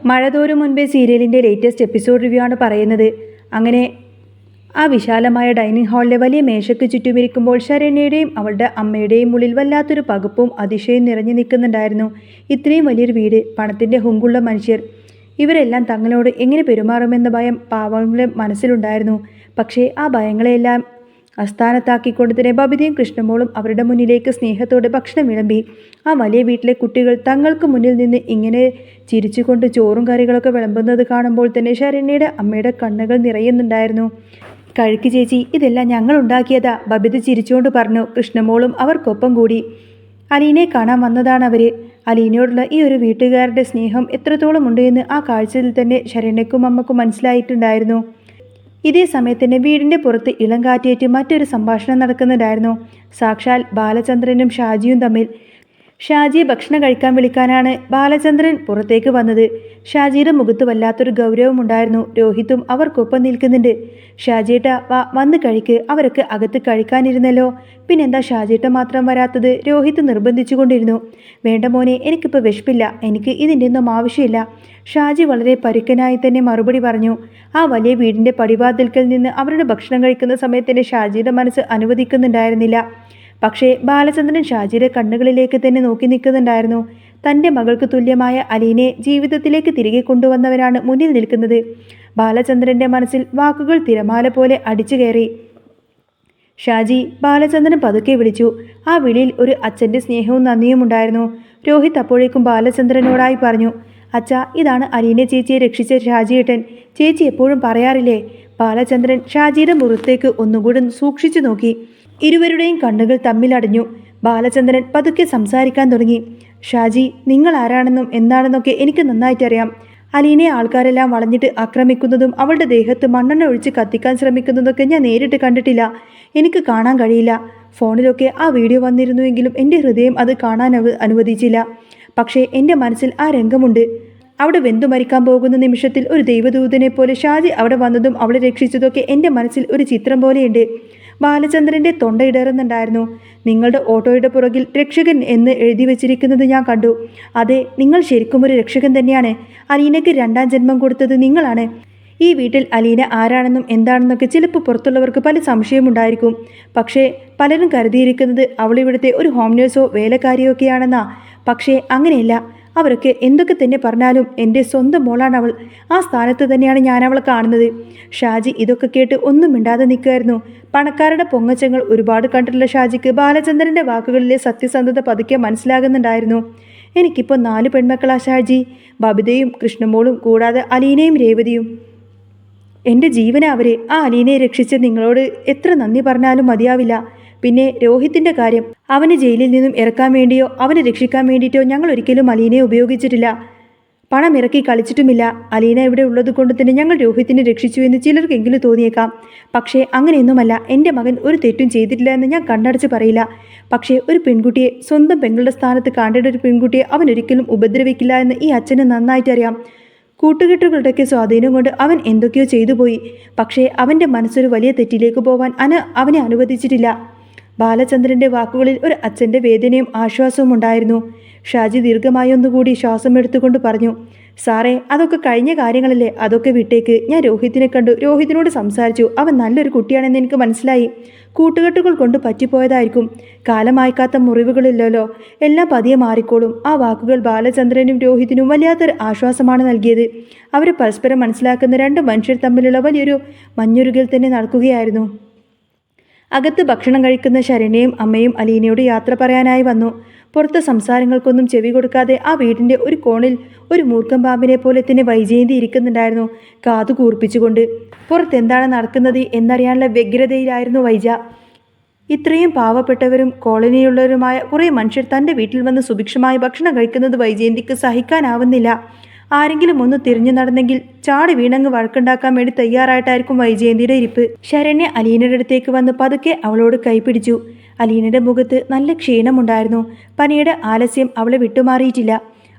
മഴ തോരും മുൻപേ സീരിയലിൻ്റെ ലേറ്റസ്റ്റ് എപ്പിസോഡ് റിവ്യൂ ആണ് പറയുന്നത്. അങ്ങനെ ആ വിശാലമായ ഡൈനിങ് ഹാളിലെ വലിയ മേശയ്ക്ക് ചുറ്റുമിരിക്കുമ്പോൾ ശരണ്യയുടെയും അവളുടെ അമ്മയുടെയും ഉള്ളിൽ വല്ലാത്തൊരു പകപ്പും അതിശയും നിറഞ്ഞു നിൽക്കുന്നുണ്ടായിരുന്നു. ഇത്രയും വലിയൊരു വീട്, പണത്തിൻ്റെ ഹുങ്കുള്ള മനുഷ്യർ, ഇവരെല്ലാം തങ്ങളോട് എങ്ങനെ പെരുമാറുമെന്ന ഭയം പാവങ്ങളുടെ മനസ്സിലുണ്ടായിരുന്നു. പക്ഷേ ആ ഭയങ്ങളെല്ലാം അസ്ഥാനത്താക്കിക്കൊണ്ട് തന്നെ ബബിതയും കൃഷ്ണമോളും അവരുടെ മുന്നിലേക്ക് സ്നേഹത്തോടെ ഭക്ഷണം വിളമ്പി. ആ വലിയ വീട്ടിലെ കുട്ടികൾ തങ്ങൾക്ക് മുന്നിൽ നിന്ന് ഇങ്ങനെ ചിരിച്ചുകൊണ്ട് ചോറും കറികളൊക്കെ വിളമ്പുന്നത് കാണുമ്പോൾ തന്നെ ശരണ്യയുടെ അമ്മയുടെ കണ്ണുകൾ നിറയുന്നുണ്ടായിരുന്നു. കഴിക്ക് ചേച്ചി, ഇതെല്ലാം ഞങ്ങൾ ഉണ്ടാക്കിയതാ, ബബിത ചിരിച്ചുകൊണ്ട് പറഞ്ഞു. കൃഷ്ണമോളും അവർക്കൊപ്പം കൂടി. അലീനെ കാണാൻ വന്നതാണ് അവർ. അലീനയോടുള്ള ഈ ഒരു വീട്ടുകാരുടെ സ്നേഹം എത്രത്തോളം ഉണ്ട് എന്ന് ആ കാഴ്ചയിൽ തന്നെ ശരണ്യക്കും അമ്മക്കും മനസ്സിലായിട്ടുണ്ടായിരുന്നു. ഇതേ സമയത്ത് തന്നെ വീടിൻ്റെ പുറത്ത് ഇളം കാറ്റേറ്റ് മറ്റൊരു സംഭാഷണം നടക്കുന്നുണ്ടായിരുന്നു. സാക്ഷാൽ ബാലചന്ദ്രനും ഷാജിയും തമ്മിൽ. ഷാജിയെ ഭക്ഷണം കഴിക്കാൻ വിളിക്കാനാണ് ബാലചന്ദ്രൻ പുറത്തേക്ക് വന്നത്. ഷാജിയുടെ മുഖത്ത് വല്ലാത്തൊരു ഗൗരവമുണ്ടായിരുന്നു. രോഹിത്തും അവർക്കൊപ്പം നിൽക്കുന്നുണ്ട്. ഷാജിയേട്ട വന്ന് കഴിക്ക്, അവരൊക്കെ അകത്ത് കഴിക്കാനിരുന്നല്ലോ, പിന്നെന്താ ഷാജിയേട്ട മാത്രം വരാത്തത്? രോഹിത്ത് നിർബന്ധിച്ചു കൊണ്ടിരുന്നു. വേണ്ട മോനെ, എനിക്കിപ്പോൾ വിശപ്പില്ല, എനിക്ക് ഇതിൻ്റെ ഒന്നും ആവശ്യമില്ല. ഷാജി വളരെ പരുക്കനായി തന്നെ മറുപടി പറഞ്ഞു. ആ വലിയ വീടിൻ്റെ പടിവാതിൽക്കൽ നിന്ന് അവരുടെ ഭക്ഷണം കഴിക്കുന്ന സമയത്ത് തന്നെ ഷാജിയുടെ മനസ്സ് അനുവദിക്കുന്നുണ്ടായിരുന്നില്ല. പക്ഷേ ബാലചന്ദ്രൻ ഷാജിയുടെ കണ്ണുകളിലേക്ക് തന്നെ നോക്കി നിൽക്കുന്നുണ്ടായിരുന്നു. തൻ്റെ മകൾക്ക് തുല്യമായ അലീനെ ജീവിതത്തിലേക്ക് തിരികെ കൊണ്ടുവന്നവരാണ് മുന്നിൽ നിൽക്കുന്നത്. ബാലചന്ദ്രൻ്റെ മനസ്സിൽ വാക്കുകൾ തിരമാല പോലെ അടിച്ചു കയറി. ഷാജി, ബാലചന്ദ്രൻ പതുക്കെ വിളിച്ചു. ആ വിളിയിൽ ഒരു അച്ഛൻ്റെ സ്നേഹവും നന്ദിയും ഉണ്ടായിരുന്നു. രോഹിത് അപ്പോഴേക്കും ബാലചന്ദ്രനോടായി പറഞ്ഞു, അച്ഛാ, ഇതാണ് അലീനെ ചേച്ചിയെ രക്ഷിച്ച ഷാജിയേട്ടൻ. ചേച്ചി എപ്പോഴും പറയാറില്ലേ? ബാലചന്ദ്രൻ ഷാജിയുടെ മുഖത്തേക്ക് ഒന്നുകൂടി സൂക്ഷിച്ചു നോക്കി. ഇരുവരുടെയും കണ്ണുകൾ തമ്മിലടഞ്ഞു. ബാലചന്ദ്രൻ പതുക്കെ സംസാരിക്കാൻ തുടങ്ങി. ഷാജി, നിങ്ങൾ ആരാണെന്നും എന്താണെന്നൊക്കെ എനിക്ക് നന്നായിട്ടറിയാം. അലീനെ ആൾക്കാരെല്ലാം വളഞ്ഞിട്ട് ആക്രമിക്കുന്നതും അവളുടെ ദേഹത്ത് മണ്ണെണ്ണ ഒഴിച്ച് കത്തിക്കാൻ ശ്രമിക്കുന്നതൊക്കെ ഞാൻ നേരിട്ട് കണ്ടിട്ടില്ല. എനിക്ക് കാണാൻ കഴിയില്ല. ഫോണിലൊക്കെ ആ വീഡിയോ വന്നിരുന്നുവെങ്കിലും എൻ്റെ ഹൃദയം അത് കാണാൻ അനുവദിച്ചില്ല. പക്ഷേ എൻ്റെ മനസ്സിൽ ആ രംഗമുണ്ട്. അവിടെ വെന്തു മരിക്കാൻ പോകുന്ന നിമിഷത്തിൽ ഒരു ദൈവദൂതനെ പോലെ ഷാജി അവിടെ വന്നതും അവളെ രക്ഷിച്ചതൊക്കെ എൻ്റെ മനസ്സിൽ ഒരു ചിത്രം പോലെയുണ്ട്. ബാലചന്ദ്രൻ്റെ തൊണ്ടയിടറുന്നുണ്ടായിരുന്നു. നിങ്ങളുടെ ഓട്ടോയുടെ പുറകിൽ രക്ഷകൻ എന്ന് എഴുതി വെച്ചിരിക്കുന്നത് ഞാൻ കണ്ടു. അതെ, നിങ്ങൾ ശരിക്കും ഒരു രക്ഷകൻ തന്നെയാണ്. അലീനയ്ക്ക് രണ്ടാം ജന്മം കൊടുത്തത് നിങ്ങളാണ്. ഈ വീട്ടിൽ അലീന ആരാണെന്നും എന്താണെന്നൊക്കെ ചിലപ്പോൾ പുറത്തുള്ളവർക്ക് പല സംശയമുണ്ടായിരിക്കും. പക്ഷേ പലരും കരുതിയിരിക്കുന്നത് അവളിവിടുത്തെ ഒരു ഹോം നേഴ്സോ വേലക്കാരിയോ ഒക്കെയാണെന്നാ. പക്ഷേ അങ്ങനെയല്ല. അവരൊക്കെ എന്തൊക്കെ തന്നെ പറഞ്ഞാലും എൻ്റെ സ്വന്തം മോളാണ് അവൾ. ആ സ്ഥാനത്ത് തന്നെയാണ് ഞാൻ അവളെ കാണുന്നത്. ഷാജി ഇതൊക്കെ കേട്ട് ഒന്നും മിണ്ടാതെ നിൽക്കുമായിരുന്നു. പണക്കാരുടെ പൊങ്ങച്ചങ്ങൾ ഒരുപാട് കണ്ടിട്ടുള്ള ഷാജിക്ക് ബാലചന്ദ്രൻ്റെ വാക്കുകളിലെ സത്യസന്ധത പതുക്കെ മനസ്സിലാകുന്നുണ്ടായിരുന്നു. എനിക്കിപ്പോൾ 4 പെൺമക്കളാ ഷാജി, ബബിതയും കൃഷ്ണമോളും കൂടാതെ അലീനയും രേവതിയും. എൻ്റെ ജീവന അവർ. ആ അലീനയെ രക്ഷിച്ച് നിങ്ങളോട് എത്ര നന്ദി പറഞ്ഞാലും മതിയാവില്ല. പിന്നെ രോഹിത്തിൻ്റെ കാര്യം, അവന് ജയിലിൽ നിന്നും ഇറക്കാൻ വേണ്ടിയോ അവനെ രക്ഷിക്കാൻ വേണ്ടിയിട്ടോ ഞങ്ങൾ ഒരിക്കലും അലീനയെ ഉപയോഗിച്ചിട്ടില്ല. പണം ഇറക്കി കളിച്ചിട്ടുമില്ല. അലീന ഇവിടെ ഉള്ളത് കൊണ്ട് തന്നെ ഞങ്ങൾ രോഹിത്തിനെ രക്ഷിച്ചു എന്ന് ചിലർക്കെങ്കിലും തോന്നിയേക്കാം. പക്ഷേ അങ്ങനെയൊന്നുമല്ല. എൻ്റെ മകൻ ഒരു തെറ്റും ചെയ്തിട്ടില്ല എന്ന് ഞാൻ കണ്ണടച്ച് പറയില്ല. പക്ഷേ ഒരു പെൺകുട്ടിയെ, സ്വന്തം പെങ്ങളുടെ സ്ഥാനത്ത് കാണേണ്ട ഒരു പെൺകുട്ടിയെ അവൻ ഒരിക്കലും ഉപദ്രവിക്കില്ല എന്ന് ഈ അച്ഛന് നന്നായിട്ടറിയാം. കൂട്ടുകെട്ടുകളുടെയൊക്കെ സ്വാധീനം കൊണ്ട് അവൻ എന്തൊക്കെയോ ചെയ്തു പോയി. പക്ഷേ അവൻ്റെ മനസ്സൊരു വലിയ തെറ്റിലേക്ക് പോവാൻ അവനെ അനുവദിച്ചിട്ടില്ല. ബാലചന്ദ്രൻ്റെ വാക്കുകളിൽ ഒരു അച്ഛൻ്റെ വേദനയും ആശ്വാസവും ഉണ്ടായിരുന്നു. ഷാജി ദീർഘമായി ഒന്നുകൂടി ശ്വാസം എടുത്തുകൊണ്ട് പറഞ്ഞു, സാറേ, അതൊക്കെ കഴിഞ്ഞ കാര്യങ്ങളല്ലേ, അതൊക്കെ വിട്ടേക്ക്. ഞാൻ രോഹിത്തിനെ കണ്ടു, രോഹിത്തിനോട് സംസാരിച്ചു. അവൻ നല്ലൊരു കുട്ടിയാണെന്ന് എനിക്ക് മനസ്സിലായി. കൂട്ടുകെട്ടുകൾ കൊണ്ട് പറ്റിപ്പോയതായിരിക്കും. കാലമായ്ക്കാത്ത മുറിവുകളില്ലല്ലോ, എല്ലാം പതിയെ മാറിക്കോളും. ആ വാക്കുകൾ ബാലചന്ദ്രനും രോഹിത്തിനും വല്ലാത്തൊരു ആശ്വാസമാണ് നൽകിയത്. അവരെ പരസ്പരം മനസ്സിലാക്കുന്ന 2 മനുഷ്യർ തമ്മിലുള്ള വലിയൊരു മഞ്ഞുരുകിൽ തന്നെ നടക്കുകയായിരുന്നു. അകത്ത് ഭക്ഷണം കഴിക്കുന്ന ശരണ്യയും അമ്മയും അലീനയോട് യാത്ര പറയാനായി വന്നു. പുറത്തെ സംസാരങ്ങൾക്കൊന്നും ചെവി കൊടുക്കാതെ ആ വീടിൻ്റെ ഒരു കോണിൽ ഒരു മൂർഖൻ പാമ്പിനെ പോലെ തന്നെ വൈജയന്തി ഇരിക്കുന്നുണ്ടായിരുന്നു, കാതു കൂർപ്പിച്ചുകൊണ്ട്. പുറത്തെന്താണ് നടക്കുന്നത് എന്നറിയാനുള്ള വ്യഗ്രതയിലായിരുന്നു വൈജ. ഇത്രയും പാവപ്പെട്ടവരും കോളനിയിലുള്ളവരുമായ കുറേ മനുഷ്യർ തൻ്റെ വീട്ടിൽ വന്ന് സുഭിക്ഷമായി ഭക്ഷണം കഴിക്കുന്നത് വൈജയന്തിക്ക് സഹിക്കാനാവുന്നില്ല. ആരെങ്കിലും ഒന്ന് തിരിഞ്ഞു നടന്നെങ്കിൽ ചാടി വീണങ്ങ് വഴക്കുണ്ടാക്കാൻ വേണ്ടി തയ്യാറായിട്ടായിരിക്കും വൈജയന്തിയുടെ ഇരിപ്പ്. ശരണ്യ അലീനയുടെ അടുത്തേക്ക് വന്ന് പതുക്കെ അവളോട് കൈപിടിച്ചു. അലീനയുടെ മുഖത്ത് നല്ല ക്ഷീണമുണ്ടായിരുന്നു. പനിയുടെ ആലസ്യം അവളെ വിട്ടുമാറിയിട്ടില്ല.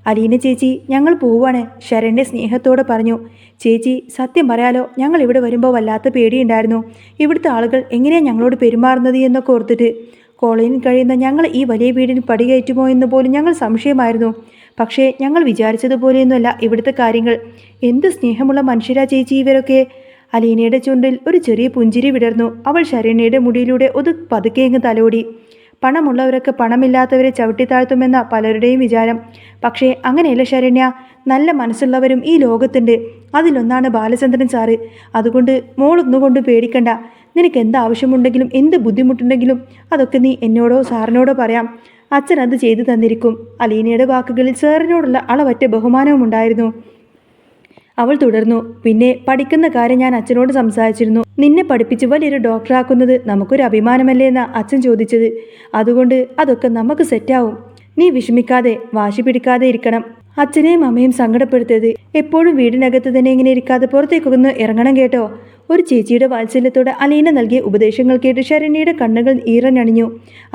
അലീന ചേച്ചി, ഞങ്ങൾ പോവാണ്, ശരണ്യ സ്നേഹത്തോടെ പറഞ്ഞു. ചേച്ചി, സത്യം പറയാലോ, ഞങ്ങൾ ഇവിടെ വരുമ്പോൾ വല്ലാത്ത പേടിയുണ്ടായിരുന്നു. ഇവിടുത്തെ ആളുകൾ എങ്ങനെയാണ് ഞങ്ങളോട് പെരുമാറുന്നത് എന്നൊക്കെ ഓർത്തിട്ട്. കോളനിയിൽ കഴിയുന്ന ഞങ്ങൾ ഈ വലിയ വീടിന് പടികയറ്റുമോ എന്ന് പോലും ഞങ്ങൾ സംശയമായിരുന്നു. പക്ഷേ ഞങ്ങൾ വിചാരിച്ചതുപോലെയൊന്നുമല്ല ഇവിടുത്തെ കാര്യങ്ങൾ. എന്ത് സ്നേഹമുള്ള മനുഷ്യരാ ചേച്ചി ഇവരൊക്കെ. അലീനയുടെ ചുണ്ടിൽ ഒരു ചെറിയ പുഞ്ചിരി വിടർന്നു. അവൾ ശരണ്യയുടെ മുടിയിലൂടെ പതുക്കെ അങ്ങ് തലോടി. പണമുള്ളവരൊക്കെ പണമില്ലാത്തവരെ ചവിട്ടിത്താഴ്ത്തുമെന്ന പലരുടെയും വിചാരം. പക്ഷേ അങ്ങനെയല്ല ശരണ്യ. നല്ല മനസ്സുള്ളവരും ഈ ലോകത്തുണ്ട്. അതിലൊന്നാണ് ബാലചന്ദ്രൻ സാറ്. അതുകൊണ്ട് മോളൊന്നുകൊണ്ട് പേടിക്കണ്ട. നിനക്ക് എന്താവശ്യമുണ്ടെങ്കിലും എന്ത് ബുദ്ധിമുട്ടുണ്ടെങ്കിലും അതൊക്കെ നീ എന്നോടോ സാറിനോടോ പറയാം. അച്ഛൻ അത് ചെയ്തു തന്നിരിക്കും. അലീനയുടെ വാക്കുകളിൽ സാറിനോടുള്ള അളവറ്റ ബഹുമാനവും ഉണ്ടായിരുന്നു. അവൾ തുടർന്നു. പിന്നെ പഠിക്കുന്ന കാര്യം ഞാൻ അച്ഛനോട് സംസാരിച്ചിരുന്നു. നിന്നെ പഠിപ്പിച്ച് വലിയൊരു ഡോക്ടറാക്കുന്നത് നമുക്കൊരു അഭിമാനമല്ലേ എന്നാ അച്ഛൻ ചോദിച്ചത്. അതുകൊണ്ട് അതൊക്കെ നമുക്ക് സെറ്റാവും. നീ വിഷമിക്കാതെ വാശി പിടിക്കാതെ ഇരിക്കണം. അച്ഛനെയും അമ്മയും സങ്കടപ്പെടുത്തരുത്. എപ്പോഴും വീടിനകത്ത് തന്നെ ഇങ്ങനെ ഇരിക്കാതെ പുറത്തേക്കൊന്ന് ഇറങ്ങണം കേട്ടോ. ഒരു ചേച്ചിയുടെ വാത്സല്യത്തോടെ അലീന നൽകിയ ഉപദേശങ്ങൾ കേട്ട് ശരണ്യയുടെ കണ്ണുകൾ ഈറനണിഞ്ഞു.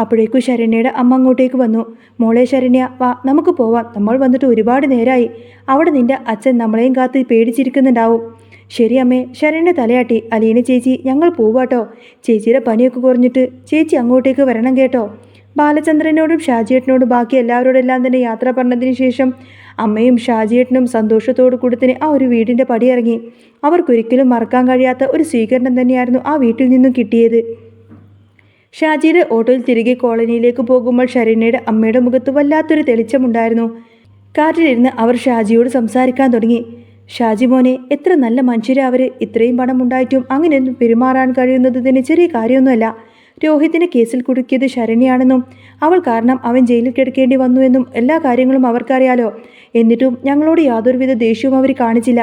അപ്പോഴേക്കും ശരണ്യയുടെ അമ്മ അങ്ങോട്ടേക്ക് വന്നു. മോളെ ശരണ്യ, വാ നമുക്ക് പോവാം. നമ്മൾ വന്നിട്ട് ഒരുപാട് നേരമായി. അവിടെ നിന്റെ അച്ഛൻ നമ്മളെയും കാത്ത് പേടിച്ചിരിക്കുന്നുണ്ടാവും. ശരി അമ്മേ. ശരണ്യ തലയാട്ടി. അലീന ചേച്ചി, ഞങ്ങൾ പോവാട്ടോ. ചേച്ചിയുടെ പനിയൊക്കെ കുറഞ്ഞിട്ട് ചേച്ചി അങ്ങോട്ടേക്ക് വരണം കേട്ടോ. ബാലചന്ദ്രനോടും ഷാജിയേട്ടനോടും ബാക്കി എല്ലാവരോടെല്ലാം തന്നെ യാത്ര പറഞ്ഞതിന് ശേഷം അമ്മയും ഷാജിയേട്ടനും സന്തോഷത്തോടു കൂടി തന്നെ ആ ഒരു വീടിൻ്റെ പടിയിറങ്ങി. അവർക്കൊരിക്കലും മറക്കാൻ കഴിയാത്ത ഒരു സ്വീകരണം തന്നെയായിരുന്നു ആ വീട്ടിൽ നിന്നും കിട്ടിയത്. ഷാജിയുടെ ഓട്ടോയിൽ തിരികെ കോളനിയിലേക്ക് പോകുമ്പോൾ ശരണ്യയുടെ അമ്മയുടെ മുഖത്ത് വല്ലാത്തൊരു തെളിച്ചമുണ്ടായിരുന്നു. കാറ്റിലിരുന്ന് അവർ ഷാജിയോട് സംസാരിക്കാൻ തുടങ്ങി. ഷാജി മോനെ, എത്ര നല്ല മനുഷ്യരെ അവർ. ഇത്രയും പണം ഉണ്ടായിട്ടും അങ്ങനെയൊന്നും പെരുമാറാൻ കഴിയുന്നത് തന്നെ ചെറിയ കാര്യമൊന്നുമല്ല. രോഹിത്തിനെ കേസിൽ കുടുക്കിയത് ശരണ്യാണെന്നും അവൾ കാരണം അവൻ ജയിലിൽ കിടക്കേണ്ടി വന്നുവെന്നും എല്ലാ കാര്യങ്ങളും അവർക്കറിയാലോ. എന്നിട്ടും ഞങ്ങളോട് യാതൊരുവിധ ദേഷ്യവും അവർ കാണിച്ചില്ല.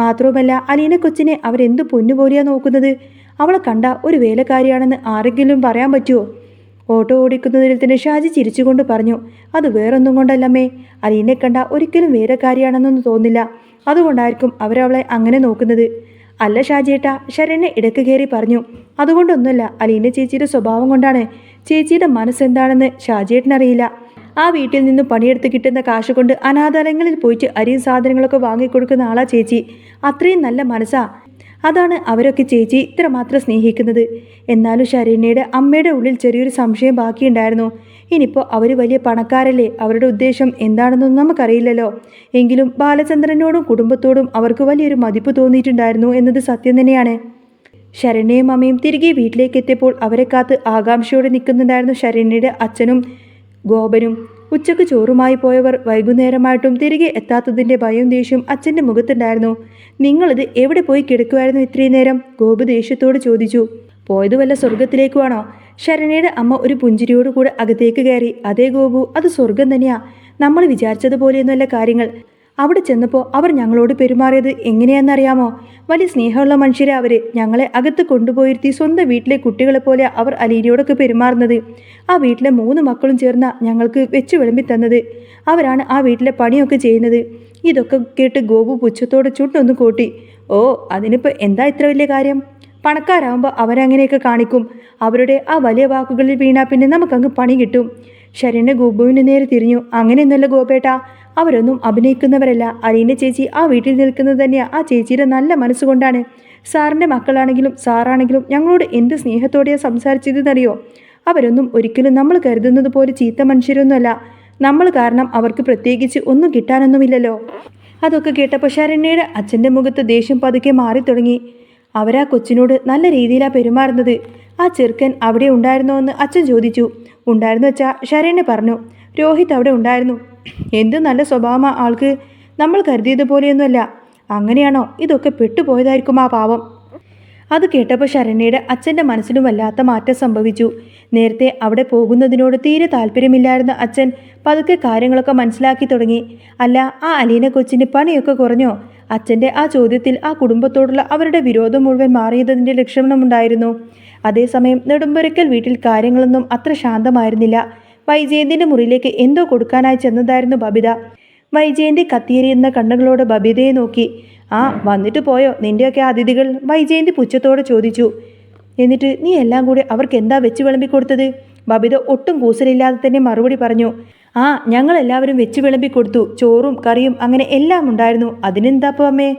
മാത്രവുമല്ല അലീന കൊച്ചിനെ അവരെന്ത് പൊന്നുപോലെയാ നോക്കുന്നത്. അവളെ കണ്ട ഒരു വേലക്കാരിയാണെന്ന് ആരെങ്കിലും പറയാൻ പറ്റുമോ? ഓട്ടോ ഓടിക്കുന്നതിൽ തന്നെ ഷാജി ചിരിച്ചുകൊണ്ട് പറഞ്ഞു. അത് വേറൊന്നും കൊണ്ടല്ലമ്മേ. അലീനെ കണ്ട ഒരിക്കലും വേലക്കാരിയാണെന്നൊന്നും തോന്നില്ല. അതുകൊണ്ടായിരിക്കും അവരവളെ അങ്ങനെ നോക്കുന്നത്. അല്ല ഷാജിയേട്ടാ, ശരണ്യ ഇടയ്ക്ക് കയറി പറഞ്ഞു. അതുകൊണ്ടൊന്നുമല്ല, അലീന ചേച്ചിയുടെ സ്വഭാവം കൊണ്ടാണ്. ചേച്ചിയുടെ മനസ്സെന്താണെന്ന് ഷാജിയേട്ടനറിയില്ല. ആ വീട്ടിൽ നിന്ന് പണിയെടുത്ത് കിട്ടുന്ന കാശ് കൊണ്ട് അനാഥാലയങ്ങളിൽ പോയിട്ട് അരിയും സാധനങ്ങളൊക്കെ വാങ്ങിക്കൊടുക്കുന്ന ആളാ ചേച്ചി. അത്രയും നല്ല മനസ്സാ. അതാണ് അവരൊക്കെ ചേച്ചി ഇത്രമാത്രം സ്നേഹിക്കുന്നത്. എന്നാലും ശരണ്യയുടെ അമ്മയുടെ ഉള്ളിൽ ചെറിയൊരു സംശയം ബാക്കിയുണ്ടായിരുന്നു. ഇനിയിപ്പോൾ അവർ വലിയ പണക്കാരല്ലേ, അവരുടെ ഉദ്ദേശം എന്താണെന്നൊന്നും നമുക്കറിയില്ലല്ലോ. എങ്കിലും ബാലചന്ദ്രനോടും കുടുംബത്തോടും അവർക്ക് വലിയൊരു മതിപ്പ് തോന്നിയിട്ടുണ്ടായിരുന്നു എന്നത് സത്യം തന്നെയാണ്. ശരണ്യയും അമ്മയും തിരികെ വീട്ടിലേക്ക് എത്തിയപ്പോൾ അവരെ കാത്ത് ആകാംക്ഷയോടെ നിൽക്കുന്നുണ്ടായിരുന്നു ശരണ്യയുടെ അച്ഛനും ഗോപനും. ഉച്ചക്ക് ചോറുമായി പോയവർ വൈകുന്നേരമായിട്ടും തിരികെ എത്താത്തതിൻ്റെ ഭയം ദേഷ്യം അച്ഛൻ്റെ മുഖത്തുണ്ടായിരുന്നു. നിങ്ങളിത് എവിടെ പോയി കിടക്കുമായിരുന്നു ഇത്രയും നേരം? ഗോപു ദേഷ്യത്തോട് ചോദിച്ചു. പോയത് വല്ല സ്വർഗത്തിലേക്കുവാണോ? ശരണ്യയുടെ അമ്മ ഒരു പുഞ്ചിരിയോടുകൂടെ അകത്തേക്ക് കയറി. അതേ ഗോപു, അത് സ്വർഗം തന്നെയാ. നമ്മൾ വിചാരിച്ചതുപോലെയൊന്നുമല്ല കാര്യങ്ങൾ. അവിടെ ചെന്നപ്പോൾ അവർ ഞങ്ങളോട് പെരുമാറിയത് എങ്ങനെയാണെന്നറിയാമോ? വലിയ സ്നേഹമുള്ള മനുഷ്യരെ അവർ. ഞങ്ങളെ അകത്ത് കൊണ്ടുപോയിരുത്തി സ്വന്തം വീട്ടിലെ കുട്ടികളെപ്പോലെ അവർ അലീനയോടൊക്കെ പെരുമാറുന്നത്. ആ വീട്ടിലെ 3 മക്കളും ചേർന്ന ഞങ്ങൾക്ക് വെച്ച് വിളമ്പി തന്നത്. അവരാണ് ആ വീട്ടിലെ പണിയൊക്കെ ചെയ്യുന്നത്. ഇതൊക്കെ കേട്ട് ഗോപു പുച്ഛത്തോടെ ചുട്ടൊന്ന് കൂട്ടി. ഓ, അതിനിപ്പോൾ എന്താ ഇത്ര വലിയ കാര്യം? പണക്കാരാകുമ്പോൾ അവരങ്ങനെയൊക്കെ കാണിക്കും. അവരുടെ ആ വലിയ വാക്കുകളിൽ വീണാൽ പിന്നെ നമുക്കങ്ങ് പണി കിട്ടും. ശരണ്യ ഗോപുവിന് നേരെ തിരിഞ്ഞു. അങ്ങനെയൊന്നുമല്ല ഗോപേട്ട, അവരൊന്നും അഭിനയിക്കുന്നവരല്ല. അലീന ചേച്ചി ആ വീട്ടിൽ നിൽക്കുന്നത് തന്നെയാണ് ആ ചേച്ചിയുടെ നല്ല മനസ്സുകൊണ്ടാണ്. സാറിൻ്റെ മക്കളാണെങ്കിലും സാറാണെങ്കിലും ഞങ്ങളോട് എന്ത് സ്നേഹത്തോടെയാണ് സംസാരിച്ചതെന്നറിയോ? അവരൊന്നും ഒരിക്കലും നമ്മൾ കരുതുന്നത് പോലെ ചീത്ത മനുഷ്യരൊന്നുമല്ല. നമ്മൾ കാരണം അവർക്ക് പ്രത്യേകിച്ച് ഒന്നും കിട്ടാനൊന്നുമില്ലല്ലോ. അതൊക്കെ കേട്ടപ്പോൾ ശരണ്യയുടെ അച്ഛൻ്റെ മുഖത്ത് ദേഷ്യം പതുക്കെ മാറി തുടങ്ങി. അവരാ കൊച്ചിനോട് നല്ല രീതിയിലാണ് പെരുമാറുന്നത്. ആ ചെറുക്കൻ അവിടെ ഉണ്ടായിരുന്നോ എന്ന് അച്ഛൻ ചോദിച്ചു. ഉണ്ടായിരുന്നു വെച്ചാൽ ശരണ്യ പറഞ്ഞു. രോഹിത് അവിടെ ഉണ്ടായിരുന്നു. എന്ത് നല്ല സ്വഭാവമാ ആൾക്ക്. നമ്മൾ കരുതിയതുപോലെയൊന്നുമല്ല. അങ്ങനെയാണോ? ഇതൊക്കെ പെട്ടുപോയതായിരിക്കും ആ പാവം. അത് കേട്ടപ്പോൾ ശരണ്യയുടെ അച്ഛൻ്റെ മനസ്സിലും വല്ലാത്ത മാറ്റം സംഭവിച്ചു. നേരത്തെ അവിടെ പോകുന്നതിനോട് തീരെ താല്പര്യമില്ലായിരുന്ന അച്ഛൻ പതുക്കെ കാര്യങ്ങളൊക്കെ മനസ്സിലാക്കി തുടങ്ങി. അല്ല, ആ അലീന കൊച്ചിന് പണിയൊക്കെ കുറഞ്ഞോ? അച്ഛൻ്റെ ആ ചോദ്യത്തിൽ ആ കുടുംബത്തോടുള്ള അവരുടെ വിരോധം മുഴുവൻ മാറിയതിൻ്റെ ലക്ഷണമുണ്ടായിരുന്നു. അതേസമയം നെടുമ്പുരയ്ക്കൽ വീട്ടിൽ കാര്യങ്ങളൊന്നും അത്ര ശാന്തമായിരുന്നില്ല. വൈജയന്തിൻ്റെ മുറിയിലേക്ക് എന്തോ കൊടുക്കാനായി ചെന്നതായിരുന്നു ബബിത. വൈജയന്തി കത്തിയേറിയുന്ന കണ്ണുകളോട് ബബിതയെ നോക്കി. ആ, വന്നിട്ട് പോയോ നിൻ്റെയൊക്കെ അതിഥികൾ? വൈജയന്തി പുച്ഛത്തോടെ ചോദിച്ചു. എന്നിട്ട് നീ എല്ലാം കൂടി അവർക്ക് എന്താ വെച്ച് വിളമ്പിക്കൊടുത്തത്? ബബിത ഒട്ടും കൂസലില്ലാതെ തന്നെ മറുപടി പറഞ്ഞു. ആ, ഞങ്ങളെല്ലാവരും വെച്ച് വിളമ്പിക്കൊടുത്തു. ചോറും കറിയും അങ്ങനെ എല്ലാം ഉണ്ടായിരുന്നു. അതിനെന്താപ്പോൾ അമ്മേ?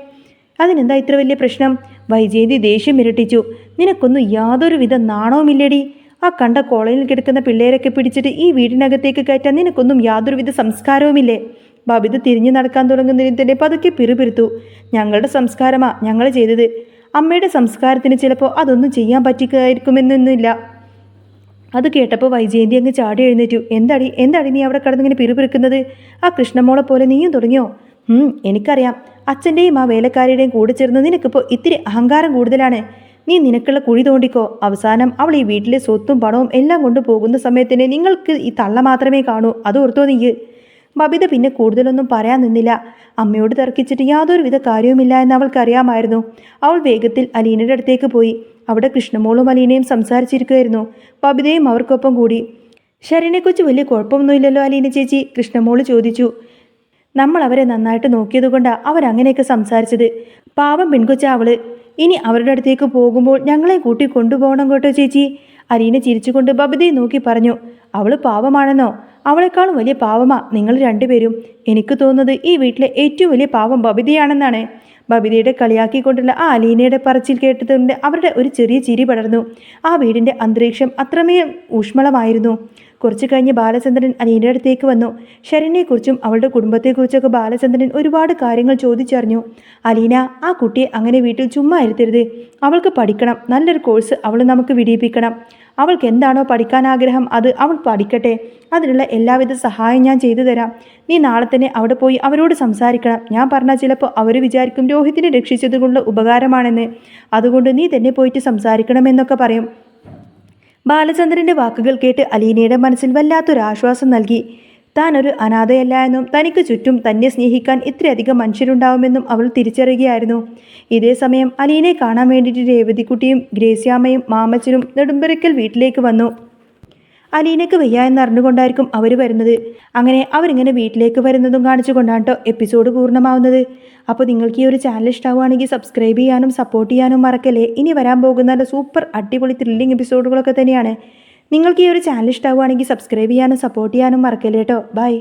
അതിനെന്താ ഇത്ര വലിയ പ്രശ്നം? വൈജയന്തി ദേഷ്യം ഇരട്ടിച്ചു. നിനക്കൊന്നും യാതൊരുവിധ നാണവുമില്ലടി. ആ കണ്ട കോളനിയിൽ കിടക്കുന്ന പിള്ളേരൊക്കെ പിടിച്ചിട്ട് ഈ വീടിനകത്തേക്ക് കയറ്റാൻ നിനക്കൊന്നും യാതൊരുവിധ സംസ്കാരവുമില്ലേ? ബബിത തിരിഞ്ഞു നടക്കാൻ തുടങ്ങുന്നതിന് തന്നെ പതുക്കെ പിറുപിറുത്തു. ഞങ്ങളുടെ സംസ്കാരമാ ഞങ്ങൾ ചെയ്തത്. അമ്മയുടെ സംസ്കാരത്തിന് ചിലപ്പോൾ അതൊന്നും ചെയ്യാൻ പറ്റിക്കായിരിക്കുമെന്നൊന്നുമില്ല. അത് കേട്ടപ്പോൾ വൈജയന്തി അങ്ങ് ചാടി എഴുന്നേറ്റു. എന്താടി നീ അവിടെ കിടന്നിങ്ങനെ പിറുപിറുക്കുന്നത്? ആ കൃഷ്ണമോളെ പോലെ നീയും തുടങ്ങിയോ? എനിക്കറിയാം. അച്ഛൻ്റെയും ആ വേലക്കാരിയുടെയും കൂടെ ചേർന്ന് നിനക്കിപ്പോൾ ഇത്തിരി അഹങ്കാരം കൂടുതലാണ്. നീ നിനക്കുള്ള കുഴി തോണ്ടിക്കോ. അവസാനം അവൾ ഈ വീട്ടിലെ സ്വത്തും പണവും എല്ലാം കൊണ്ട് പോകുന്ന സമയത്തിന് നിങ്ങൾക്ക് ഈ തള്ള മാത്രമേ കാണൂ. അത് ഓർത്തോ നീ? ബബിത പിന്നെ കൂടുതലൊന്നും പറയാൻ നിന്നില്ല. അമ്മയോട് തർക്കിച്ചിട്ട് യാതൊരുവിധ കാര്യവുമില്ല എന്ന് അവൾക്കറിയാമായിരുന്നു. അവൾ വേഗത്തിൽ അലീനയുടെ അടുത്തേക്ക് പോയി. അവിടെ കൃഷ്ണമോളും അലീനയും സംസാരിച്ചിരിക്കുമായിരുന്നു. ബബിതയും അവർക്കൊപ്പം കൂടി. ശരണ്യക്കൊച്ച് വലിയ കുഴപ്പമൊന്നുമില്ലല്ലോ അലീന ചേച്ചി? കൃഷ്ണമോള് ചോദിച്ചു. നമ്മൾ അവരെ നന്നായിട്ട് നോക്കിയതുകൊണ്ടാണ് അവരങ്ങനെയൊക്കെ സംസാരിച്ചത്. പാവം പെൺകൊച്ച അവള്. ഇനി അവരുടെ അടുത്തേക്ക് പോകുമ്പോൾ ഞങ്ങളെ കൂട്ടി കൊണ്ടുപോകണം കേട്ടോ ചേച്ചി. അലീന ചിരിച്ചുകൊണ്ട് ബബിതയെ നോക്കി പറഞ്ഞു. അവള് പാവമാണെന്നോ? അവളെക്കാളും വലിയ പാവമാ നിങ്ങൾ രണ്ടുപേരും. എനിക്ക് തോന്നുന്നത് ഈ വീട്ടിലെ ഏറ്റവും വലിയ പാവം ബബിതയാണെന്നാണ്. ബബിതയുടെ കളിയാക്കിക്കൊണ്ടുള്ള ആ അലീനയുടെ പറച്ചിൽ കേട്ടതുകൊണ്ട് അവരുടെ ഒരു ചെറിയ ചിരി പടർന്നു. ആ വീടിൻ്റെ അന്തരീക്ഷം അത്രമേൽ ഊഷ്മളമായിരുന്നു. കുറച്ചു കഴിഞ്ഞ് ബാലചന്ദ്രൻ അലീനയുടെ അടുത്തേക്ക് വന്നു. ശരണ്യെക്കുറിച്ചും അവളുടെ കുടുംബത്തെക്കുറിച്ചൊക്കെ ബാലചന്ദ്രൻ ഒരുപാട് കാര്യങ്ങൾ ചോദിച്ചറിഞ്ഞു. അലീന, ആ കുട്ടിയെ അങ്ങനെ വീട്ടിൽ ചുമ്മാ ഇരുത്തരുത്. അവൾക്ക് പഠിക്കണം. നല്ലൊരു കോഴ്സ് അവൾ നമുക്ക് വിടിയിപ്പിക്കണം. അവൾക്ക് എന്താണോ പഠിക്കാൻ ആഗ്രഹം അത് അവൾ പഠിക്കട്ടെ. അതിനുള്ള എല്ലാവിധ സഹായം ഞാൻ ചെയ്തു തരാം. നീ നാളെ തന്നെ അവിടെ പോയി അവരോട് സംസാരിക്കണം. ഞാൻ പറഞ്ഞാൽ ചിലപ്പോൾ അവർ വിചാരിക്കും രോഹിത്തിനെ രക്ഷിച്ചതുകൊണ്ടുള്ള ഉപകാരമാണെന്ന്. അതുകൊണ്ട് നീ തന്നെ പോയിട്ട് സംസാരിക്കണമെന്നൊക്കെ പറയും. ബാലചന്ദ്രൻ്റെ വാക്കുകൾ കേട്ട് അലീനയുടെ മനസ്സിൽ വല്ലാത്തൊരാശ്വാസം നൽകി. താൻ ഒരു അനാഥയല്ല എന്നും തനിക്ക് ചുറ്റും തന്നെ സ്നേഹിക്കാൻ ഇത്രയധികം മനുഷ്യരുണ്ടാവുമെന്നും അവൾ തിരിച്ചറിയുകയായിരുന്നു. ഇതേ സമയം അലീനയെ കാണാൻ വേണ്ടിയിട്ട് രേവതിക്കുട്ടിയും ഗ്രേസ്യാമ്മയും മാമച്ചനും നെടുമ്പരക്കൽ വീട്ടിലേക്ക് വന്നു. അലീനയ്ക്ക് വയ്യ എന്നറിഞ്ഞുകൊണ്ടായിരിക്കും അവർ വരുന്നത്. അങ്ങനെ അവരിങ്ങനെ വീട്ടിലേക്ക് വരുന്നതും കാണിച്ചുകൊണ്ടാണ് കേട്ടോ എപ്പിസോഡ് പൂർണ്ണമാവുന്നത്. അപ്പോൾ നിങ്ങൾക്ക് ഈ ഒരു ചാനൽ ഇഷ്ടമാവുകയാണെങ്കിൽ സബ്സ്ക്രൈബ് ചെയ്യാനും സപ്പോർട്ട് ചെയ്യാനും മറക്കല്ലേ. ഇനി വരാൻ പോകുന്ന സൂപ്പർ അടിപൊളി ത്രില്ലിംഗ് എപ്പിസോഡുകളൊക്കെ തന്നെയാണ്. നിങ്ങൾക്ക് ഈ ഒരു ചാനൽ ഇഷ്ടമാവുകയാണെങ്കിൽ സബ്സ്ക്രൈബ് ചെയ്യാനും സപ്പോർട്ട് ചെയ്യാനും മറക്കല്ലേ കേട്ടോ. ബൈ.